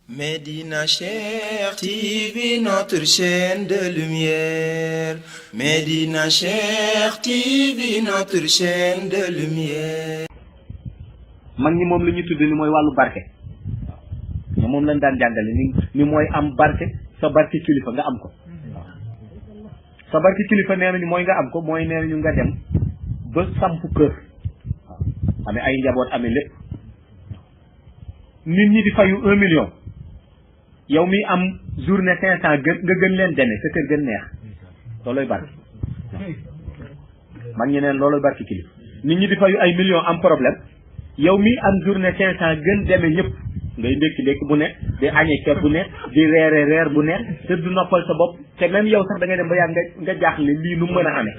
Médina Cheikh TV, notre chaîne de lumière. Médina Cheikh TV, notre chaîne de lumière. mag ñi moom la ñu tudd ni mooy wàllu barke waaw moom lañ daan jàngale ni mooy am barke sa barke kilifa nga am ko waaw sa barke kilifa nee nañu mooy nga am ko mooy nee nañu nga dem ba samp kër waaw amee ay njaboot amee lépp nit ñi di fayu 1 million yow mi am journée 500 nga gën leen demee sa kër gën neex looloy barke mag ñi neen looloy barke kilifa nit ñi di fayu ay millions am problème yow mi am journée 500 gën demee ñëpp ngay ndékki bu nekk di añee ceeb bu nekk di reere reer bu nekk te du noppal sa bopp te même yow sax da ngay dem ba yàgg nga jaaxle lii nu mën a amee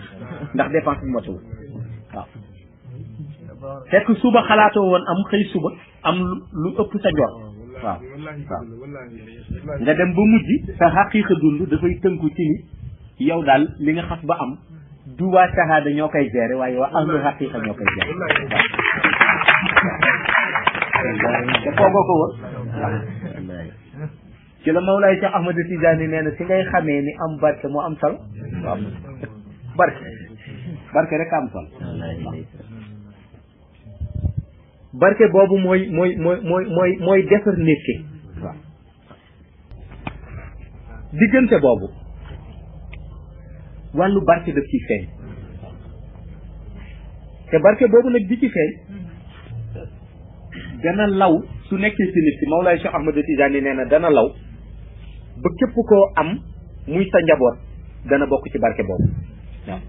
ndax dépense bi motawul waaw fekk suba xalaatoo woon am xëy suba am lu ëpp sa jot waaw nga dem ba mujj sa xaqiiqa dund dafay tënku ci ni yow daal li nga xas ba am du waa sahaada ñoo koy gérer waaye waa ahlu xaqiiqa ñoo koy gérer te foogoo ko woon ci la Mawlaay Cheikh Ahmad Tijaani nee na si ngay xamee ni am barke moo am solo waaw barke rek am solo barke boobu mooy defar nit ki waaw diggante boobu wàllu barke daf ci feeñ te barke boobu nag di ci feeñ dana law su nekkee ci nit ki Mawlaay Cheikh Ahmad Tijaani nee na dana law ba képp koo am muy sa njaboot dana bokk ci barke boobu waaw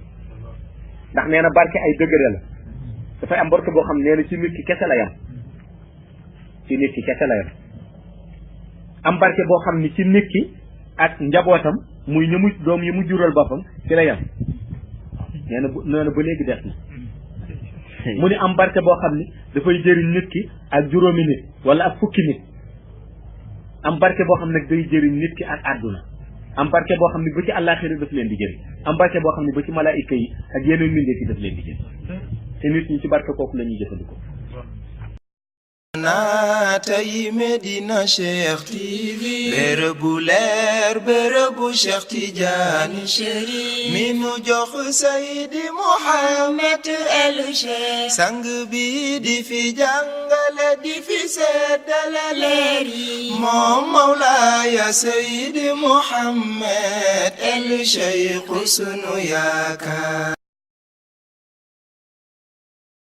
ndax nee na barke ay degré la dafay am barke boo xam nee na ci nit ki kese la yam ci nit ki kese la yam am barke boo xam ni ci nit ki ak njabootam muy ñëmu doom yi mu jural boppam ci la yam nee na ba léegi des na mu ni am barke boo xam ni dafay jëriñ nit ki ak juróomi nit wala ak fukki nit am barke boo xam ne day jëriñ nit ki ak àdduna am barke boo xam ne ba ci àllaaxira daf leen di jëriñ am barke boo xam ne ba ci malaayika yi ak yeneen mbindeef yi daf leen di jëriñ te nit ñi ci barke kooku la ñuy jëfandikoo. naatay Médina Cheikh TV bërëbu leer bërëbu Cheikh Tidiane Chérif mi nu jox Seydi Mouhamed El Cheikh sang bi di fi jàngale di fi seddale leer yi moom Mawlaaya Seydi Mouhamed El Cheikh sunu yaakaar